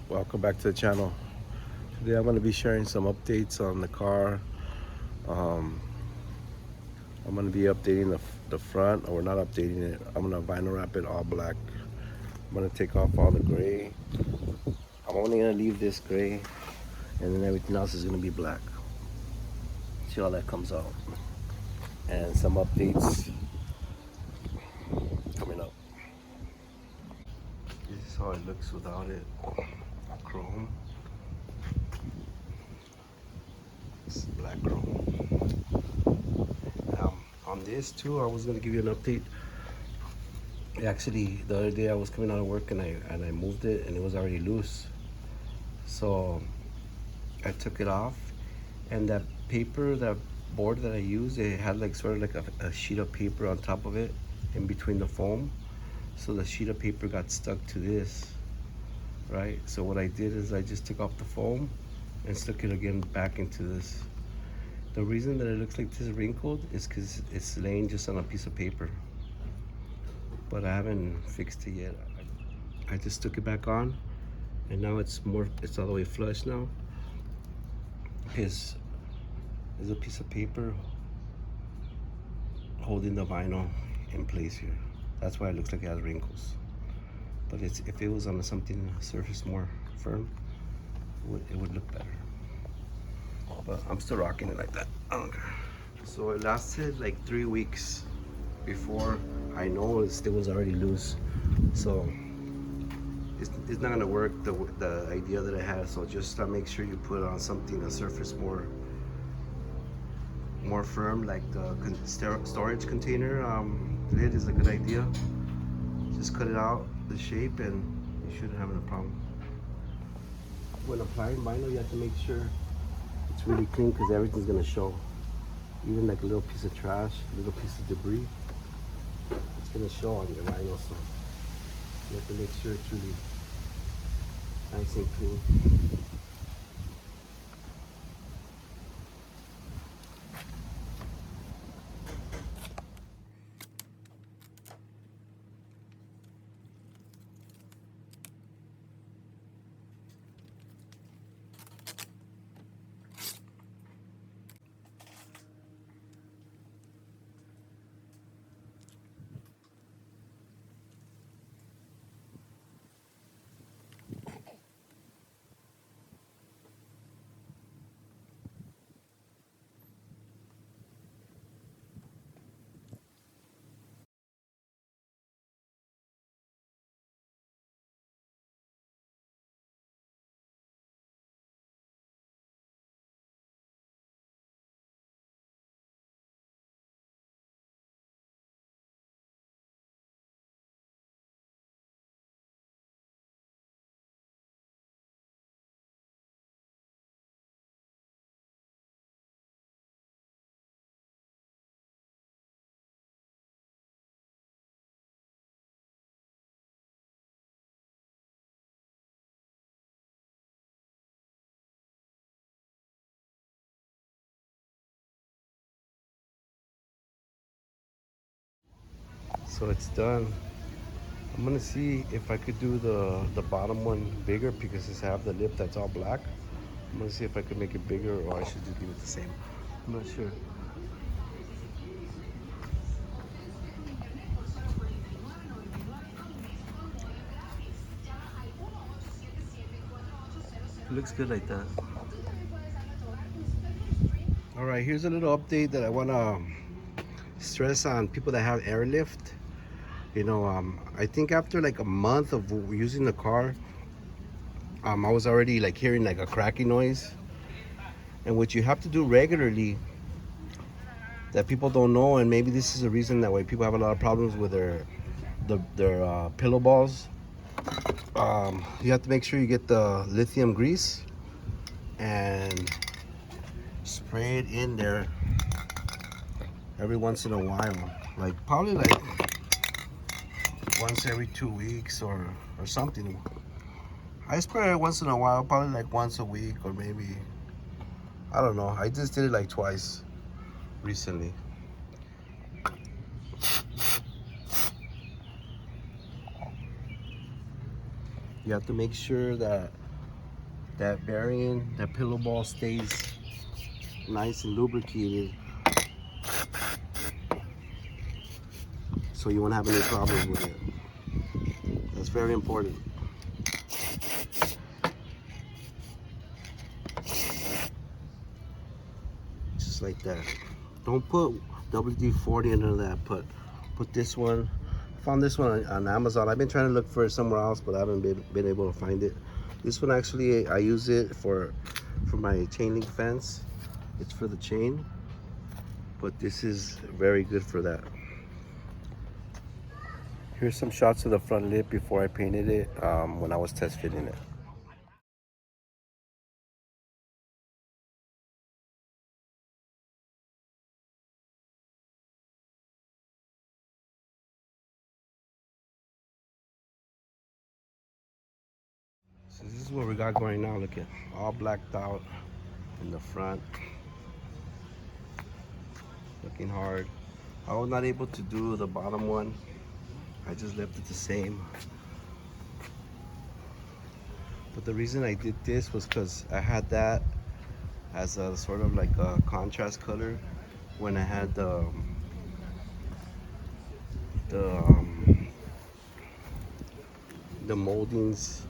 Welcome back to the channel. Today I'm going to be sharing some updates on the car. Um, I'm going to be updating the front, or not updating it. I'm going to vinyl wrap it all black. I'm going to take off all the gray. I'm only going to leave this gray, and then everything else is going to be black. See how that comes out. And some updates coming up. This is how it looks without it. Chrome. This is black chrome. On this too, I was gonna give you an update. Actually, the other day I was coming out of work and I moved it and it was already loose. So I took it off, and that paper, that board that I used, it had like sort of like a sheet of paper on top of it in between the foam. So the sheet of paper got stuck to this, right? So what I did is I just took off the foam and stuck it again back into this. The reason that it looks like this wrinkled is because it's laying just on a piece of paper. But I haven't fixed it yet. I just took it back on, and now it's all the way flush now. Because there's a piece of paper holding the vinyl in place here. That's why it looks like it has wrinkles. But if it was on something surface more firm, it would look better. But I'm still rocking it like that. I don't care. So it lasted like 3 weeks before I noticed it was already loose. So it's not gonna work the idea that I had. So just make sure you put on something, a surface more firm, like the storage container lid is a good idea. Just cut it out the shape and you shouldn't have a problem. When applying vinyl, you have to make sure it's really clean, because everything's gonna show. Even like a little piece of trash, a little piece of debris, it's gonna show on your vinyl. So you have to make sure it's really nice and clean. So it's done. I'm gonna see if I could do the bottom one bigger, because it's have the lip that's all black. I'm gonna see if I could make it bigger, or I should just leave it the same. I'm not sure. It looks good like that. All right, here's a little update that I wanna stress on people that have airlift. I think after like a month of using the car, I was already like hearing like a cracking noise. And what you have to do regularly, that people don't know, and maybe this is the reason that why people have a lot of problems with their pillow balls. You have to make sure you get the lithium grease and spray it in there every once in a while, like probably like once every 2 weeks or something. I spray it once in a while, probably like once a week, or maybe, I don't know. I just did it like twice recently. You have to make sure that that bearing, that pillow ball stays nice and lubricated, so you won't have any problems with it. That's very important. Just like that. Don't put WD-40 into that. Put this one. I found this one on Amazon. I've been trying to look for it somewhere else, but I haven't been able to find it. This one actually, I use it for my chain link fence. It's for the chain, but this is very good for that. Here's some shots of the front lip before I painted it when I was test fitting it. So this is what we got going now. Look at all blacked out in the front, looking hard. I was not able to do the bottom one. I just left it the same. But the reason I did this was because I had that as a sort of like a contrast color when I had the moldings,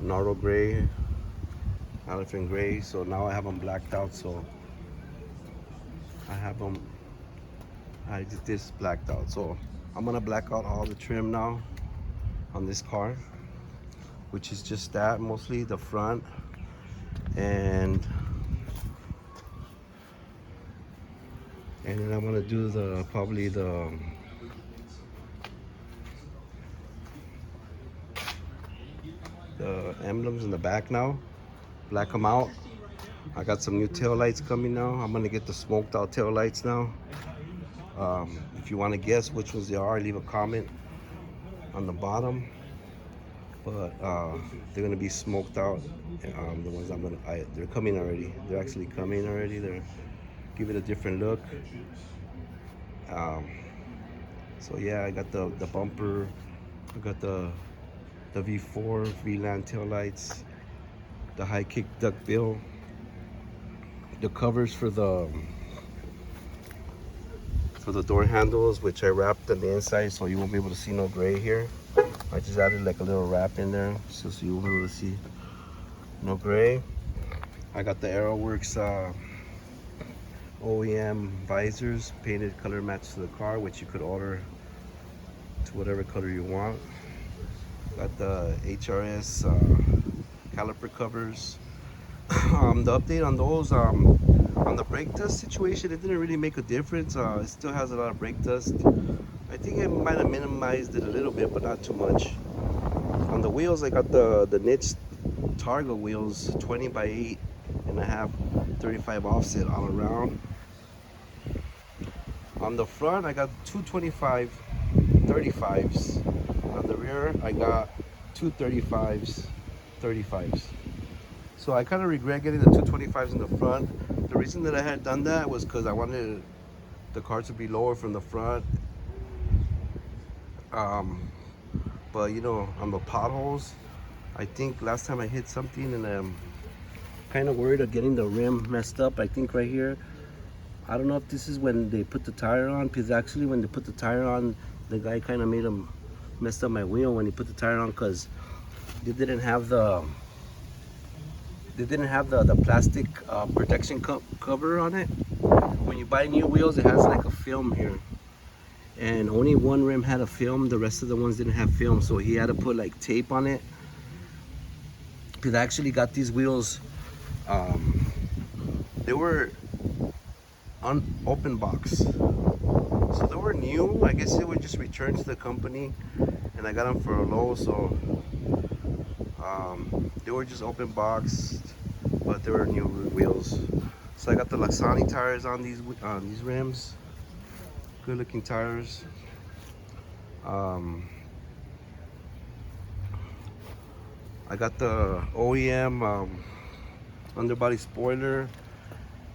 Nardo gray, elephant gray. So now I have them blacked out. So I did this blacked out. So I'm gonna black out all the trim now on this car, which is just that, mostly the front, and then I'm gonna do probably the emblems in the back now, black them out. I got some new tail lights coming now. I'm gonna get the smoked out tail lights now. If you want to guess which ones they are, leave a comment on the bottom. But they're gonna be smoked out. The ones they're coming already. They're actually coming already. They're give it a different look. So yeah, I got the bumper. I got the V4 V-Land tail lights, the high kick duck bill, the covers for the door handles, which I wrapped on the inside so you won't be able to see no gray here. I just added like a little wrap in there so you won't be able to see no gray. I got the Aeroworks OEM visors, painted color match to the car, which you could order to whatever color you want. Got the HRS caliper covers. The update on those, on the brake dust situation, it didn't really make a difference. It still has a lot of brake dust. I think it might have minimized it a little bit, but not too much. On the wheels, I got the niche Targa wheels, 20 by 8.5, 35 offset all around. On the front, I got 225 35s. On the rear, I got 235s 35s. So I kind of regret getting the 225s in the front. The reason that I had done that was because I wanted the car to be lower from the front. But you know, on the potholes, I think last time I hit something and I'm kind of worried of getting the rim messed up. I think right here, I don't know if this is when they put the tire on, because actually when they put the tire on, the guy kind of messed up my wheel when he put the tire on, because they didn't have the plastic protection cover on it. When you buy new wheels, it has like a film here, and only one rim had a film. The rest of the ones didn't have film, so he had to put like tape on it. Because I actually got these wheels, they were open box, so they were new. I guess they were just returned to the company, and I got them for a low. So they were just open boxed, but they were new wheels. So I got the Laxani tires on these rims. Good looking tires. I got the OEM underbody spoiler,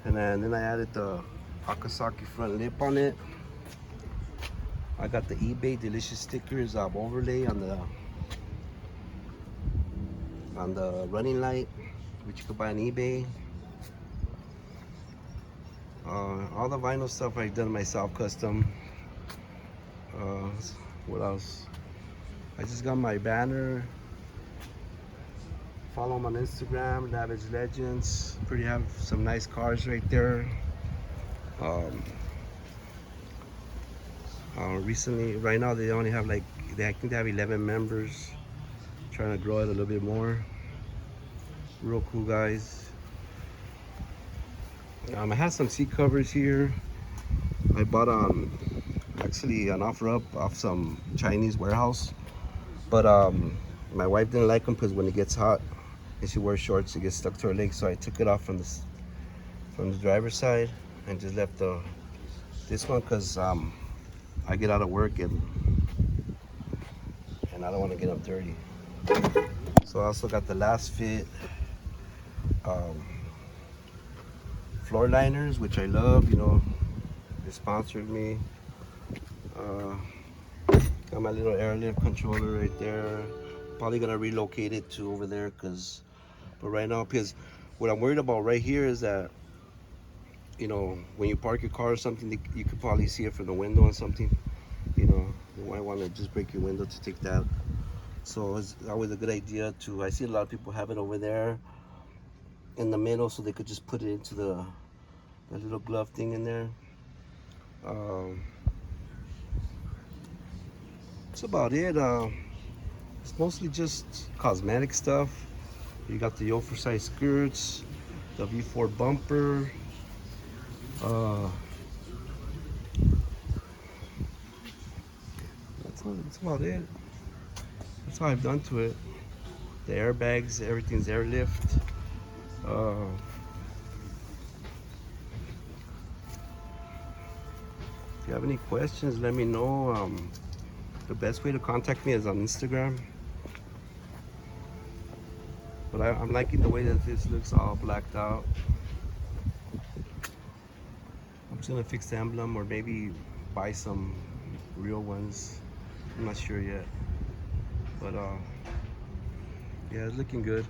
and then I added the Akasaki front lip on it. I got the eBay delicious stickers overlay on on the running light, which you could buy on eBay. All the vinyl stuff I've done myself custom. What else? I just got my banner. Follow them on Instagram, Lavish Legends. Pretty have some nice cars right there. Recently, right now they only have like, I think they have 11 members. Trying to grow it a little bit more. Real cool guys. I have some seat covers here. I bought actually an offer up off some Chinese warehouse, but my wife didn't like them because when it gets hot and she wears shorts, it gets stuck to her legs. So I took it off from the driver's side and just left this one because I get out of work and I don't want to get them dirty. So I also got the last fit floor liners, which I love. You know, they sponsored me. Got my little airlift controller right there. Probably gonna relocate it to over there, but right now, because what I'm worried about right here is that, you know, when you park your car or something, you could probably see it from the window or something. You know, you might want to just break your window to take that. So it's always a good idea to, I see a lot of people have it over there in the middle, so they could just put it into the little glove thing in there. That's about it. It's mostly just cosmetic stuff. You got the oversized skirts, the V4 bumper. That's about it. That's all I've done to it. The airbags, everything's airlift. If you have any questions, let me know. The best way to contact me is on Instagram. But I'm liking the way that this looks all blacked out. I'm just gonna fix the emblem or maybe buy some real ones. I'm not sure yet. But yeah, it's looking good.